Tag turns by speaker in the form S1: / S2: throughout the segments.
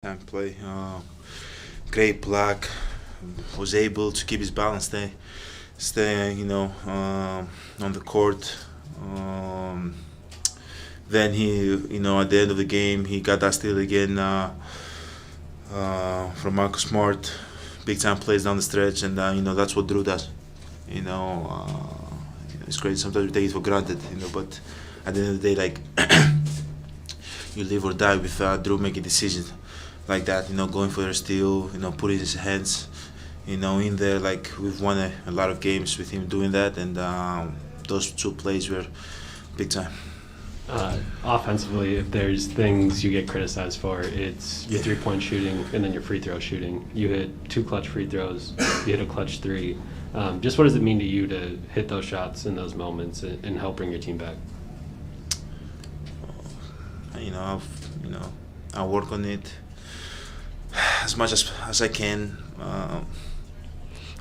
S1: Time play. Great block. Was able to keep his balance, stay, on the court. Um, then at the end of the game, he got that steal again from Marcus Smart. Big time plays down the stretch, and that's what Drew does. It's crazy. Sometimes we take it for granted, but at the end of the day, like you live or die with Drew making decisions like that, going for a steal, putting his hands, in there. Like we've won a lot of games with him doing that, and those two plays were big time.
S2: Offensively, if there's things you get criticized for, it's your three-point shooting and then your free throw shooting. You hit 2 clutch free throws, you hit a clutch 3. Just what does it mean to you to hit those shots in those moments and help bring your team back?
S1: I work on it as much as I can. At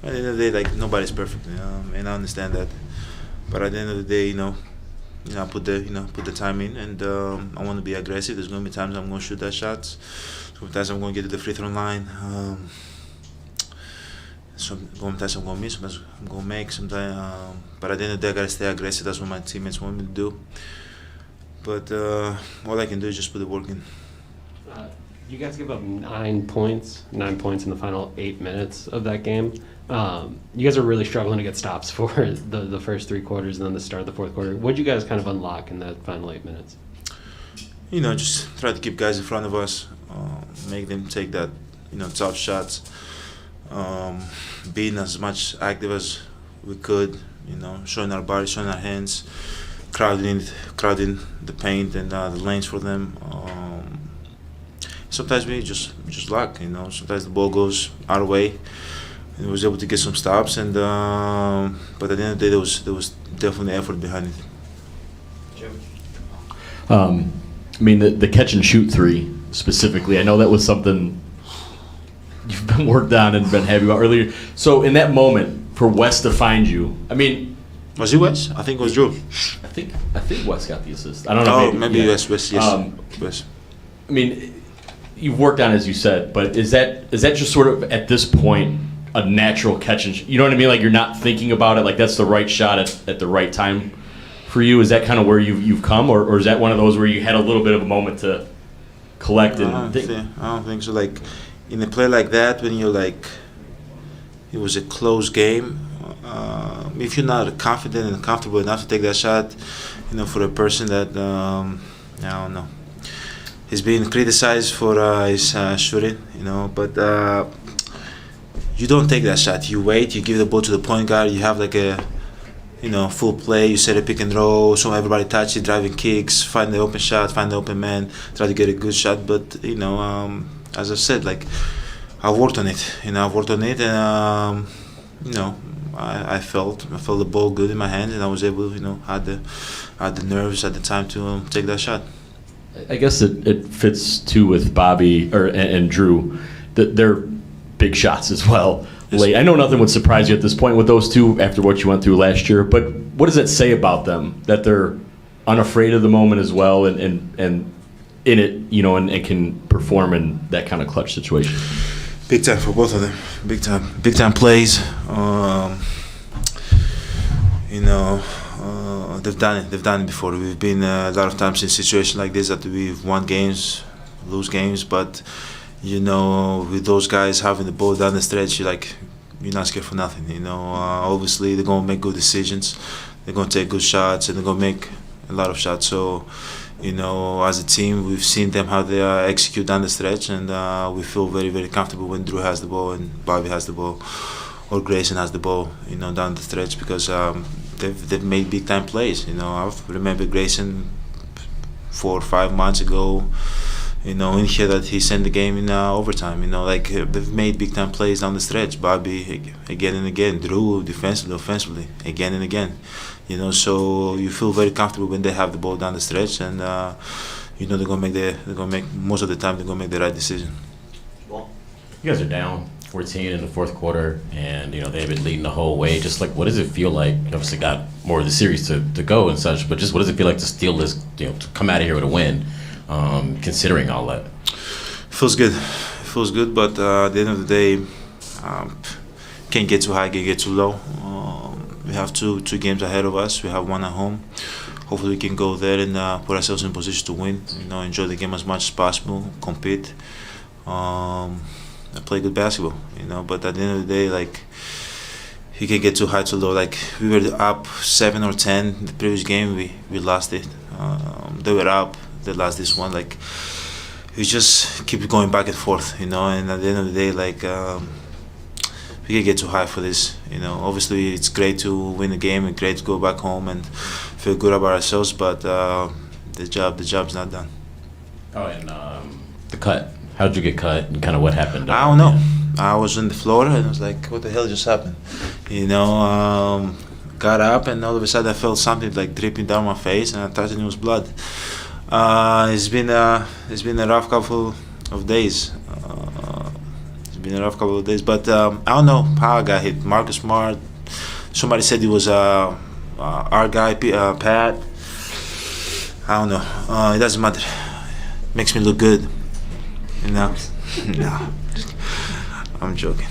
S1: the end of the day, like nobody's perfect, and I understand that. But at the end of the day, I put the time in, and I want to be aggressive. There's going to be times I'm going to shoot that shots. Sometimes I'm going to get to the free throw line. Sometimes I'm going to miss. Sometimes I'm going to make. Sometimes, but at the end of the day, I got to stay aggressive. That's what my teammates want me to do. But all I can do is just put the work in.
S2: You guys give up 9 points in the final 8 minutes of that game. You guys are really struggling to get stops for the first 3 quarters and then the start of the fourth quarter. What did you guys kind of unlock in that final 8 minutes?
S1: Just try to keep guys in front of us, make them take that, tough shots, being as much active as we could, showing our bodies, showing our hands, crowding the paint and the lanes for them. Sometimes we just luck, Sometimes the ball goes our way, and we was able to get some stops. And but at the end of the day, there was definitely effort behind it.
S3: The catch and shoot 3 specifically. I know that was something you've been worked on and been happy about earlier. So in that moment, for Wes to find you,
S1: was it Wes? I think it was Drew.
S3: I think Wes got the assist. I don't know.
S1: Maybe Wes. Yes. Wes.
S3: You've worked on, as you said, but is that just sort of at this point a natural catch and you know what I mean? Like you're not thinking about it, like that's the right shot at the right time for you. Is that kind of where you've come, or is that one of those where you had a little bit of a moment to collect and think?
S1: I don't think so. Like in a play like that, when you're like, it was a close game. If you're not confident and comfortable enough to take that shot, for a person that I don't know. He's being criticized for his shooting, but you don't take that shot. You wait, you give the ball to the point guard, you have like a, full play, you set a pick and roll, so everybody touches, driving kicks, find the open shot, find the open man, try to get a good shot. But, as I said, like, I worked on it, and, I felt the ball good in my hands, and I was able, had the nerves at the time to take that shot.
S3: I guess it fits too with Bobby and Drew that they're big shots as well. Late. I know nothing would surprise you at this point with those two after what you went through last year, but what does it say about them that they're unafraid of the moment as well and in it, and can perform in that kind of clutch situation?
S1: Big time for both of them. Big time plays. They've done it before. We've been a lot of times in situations like this that we've won games, lose games, but with those guys having the ball down the stretch, you're not scared for nothing. Obviously they're gonna make good decisions, they're gonna take good shots, and they're gonna make a lot of shots. So, as a team, we've seen them how they execute down the stretch, and we feel very, very comfortable when Drew has the ball and Bobby has the ball, or Grayson has the ball, down the stretch, because they've made big time plays. I remember Grayson 4 or 5 months ago, in here that he sent the game in overtime. They've made big time plays down the stretch. Bobby again and again, Drew defensively, offensively, again and again. So you feel very comfortable when they have the ball down the stretch, and they're gonna make most of the time they're gonna make the right decision.
S4: Well, you guys are down 14 in the fourth quarter, and they've been leading the whole way. Just like, what does it feel like? You obviously got more of the series to go and such, but just what does it feel like to steal this, to come out of here with a win, considering all that?
S1: Feels good. Feels good, but at the end of the day, can't get too high, can't get too low. We have two games ahead of us. We have one at home. Hopefully, we can go there and put ourselves in position to win. Enjoy the game as much as possible, compete, play good basketball. But at the end of the day, like, you can get too high, too low. Like, we were up 7 or 10 the previous game. We lost it. They were up. They lost this one. Like, we just keep going back and forth. And at the end of the day, like, we can get too high for this. Obviously it's great to win the game and great to go back home and feel good about ourselves. But the job's not done.
S4: Oh, and the cut. How did you get cut, and kind of what happened?
S1: I don't know. I was on the floor and I was like, what the hell just happened? Got up and all of a sudden I felt something like dripping down my face and I touched it and it was blood. It's been a rough couple of days. But I don't know how I got hit. Marcus Smart. Somebody said it was our guy, Pat. I don't know. It doesn't matter. Makes me look good. No, I'm joking.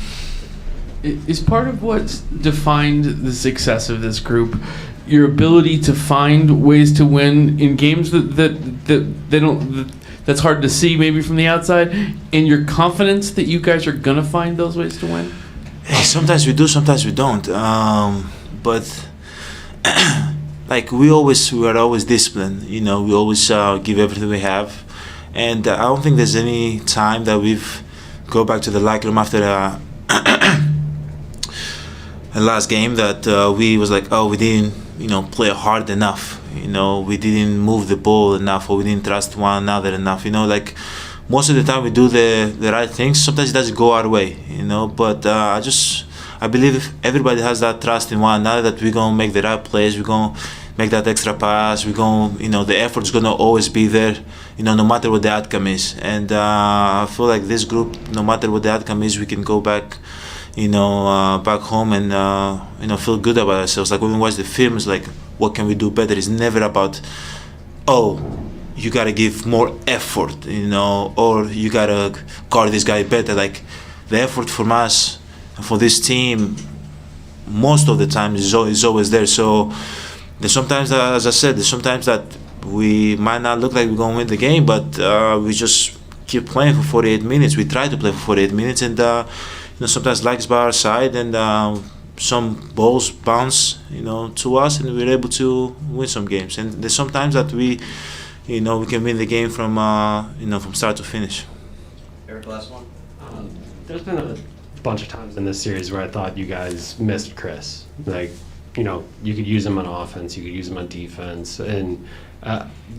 S5: Is part of what's defined the success of this group your ability to find ways to win in games that they don't that's hard to see maybe from the outside, and your confidence that you guys are gonna find those ways to win?
S1: Sometimes we do, sometimes we don't. But like we are always disciplined. We always give everything we have, and I don't think there's any time that we've go back to the locker room after the last game that we was like, oh, we didn't play hard enough. We didn't move the ball enough, or we didn't trust one another enough. Like most of the time we do the right things. Sometimes it doesn't go our way. But I believe if everybody has that trust in one another, that we're gonna make the right plays. We're gonna make that extra pass. We're gonna, the effort's gonna always be there. No matter what the outcome is. And I feel like this group, no matter what the outcome is, we can go back. Back home and feel good about ourselves. Like when we watch the film, it's like, what can we do better? It's never about, oh, you gotta give more effort, or you gotta guard this guy better. Like the effort from us, for this team, most of the time is always there. So there's sometimes, as I said, there's sometimes that we might not look like we're gonna win the game, but we just keep playing for 48 minutes. We try to play for 48 minutes, and sometimes luck's by our side, and some balls bounce, to us, and we're able to win some games. And there's sometimes that we can win the game from from start to finish.
S6: Eric, last one.
S2: There's been a bunch of times in this series where I thought you guys missed Chris. Like, you could use him on offense, you could use him on defense, and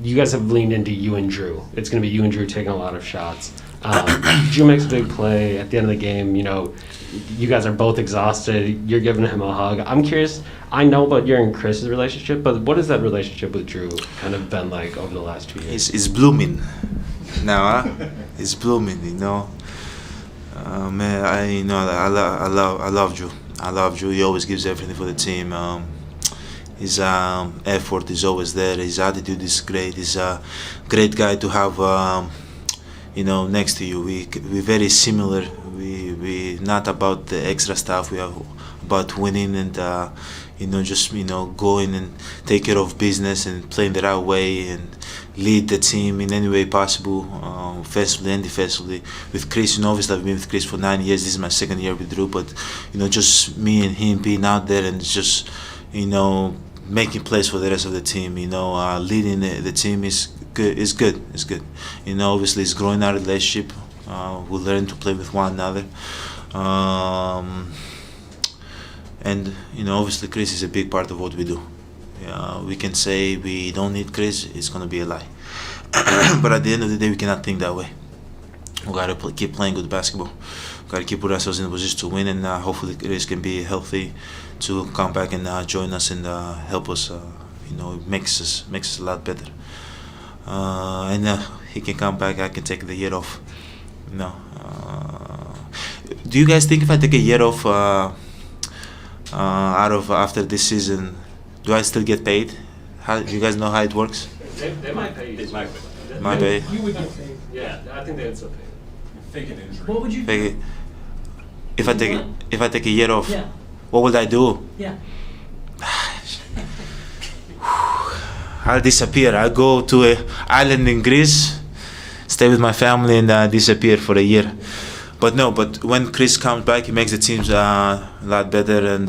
S2: you guys have leaned into you and Drew. It's going to be you and Drew taking a lot of shots. Drew makes a big play at the end of the game. You guys are both exhausted. You're giving him a hug. I'm curious. I know about your and Chris's relationship, but what has that relationship with Drew kind of been like over the last 2 years?
S1: It's blooming now. It's blooming. Man, I love Drew. I love Drew. He always gives everything for the team. His effort is always there. His attitude is great. He's a great guy to have. Next to you. We're very similar. We not about the extra stuff. We are about winning and just going and take care of business and playing the right way and lead the team in any way possible, offensively and defensively. With Chris, obviously I've been with Chris for 9 years. This is my second year with Drew, but just me and him being out there and just making plays for the rest of the team. Leading the team is good. It's good. Obviously it's growing our relationship. We learn to play with one another. And obviously Chris is a big part of what we do. We can say we don't need Chris, it's gonna be a lie. But at the end of the day, we cannot think that way. We gotta keep playing good basketball. We gotta keep putting ourselves in a position to win, and hopefully Chris can be healthy to come back and join us and help us. It makes us a lot better. And he can come back. I can take the year off. Do you guys think if I take a year off after this season, do I still get paid? How do you guys know how it works?
S2: They might pay you.
S1: Might pay.
S2: You would get paid. Yeah, I think they would still pay.
S4: Fake an injury.
S7: What would you
S1: Like,
S7: do?
S1: if I take a year off,
S7: Yeah.
S1: what would I do?
S7: Yeah.
S1: I'll disappear. I'll go to an island in Greece, stay with my family, and disappear for a year. But no, but when Chris comes back, he makes the teams a lot better. And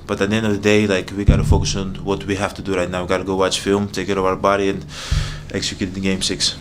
S1: but at the end of the day, like, we gotta focus on what we have to do right now. We gotta go watch film, take care of our body, and execute the game 6.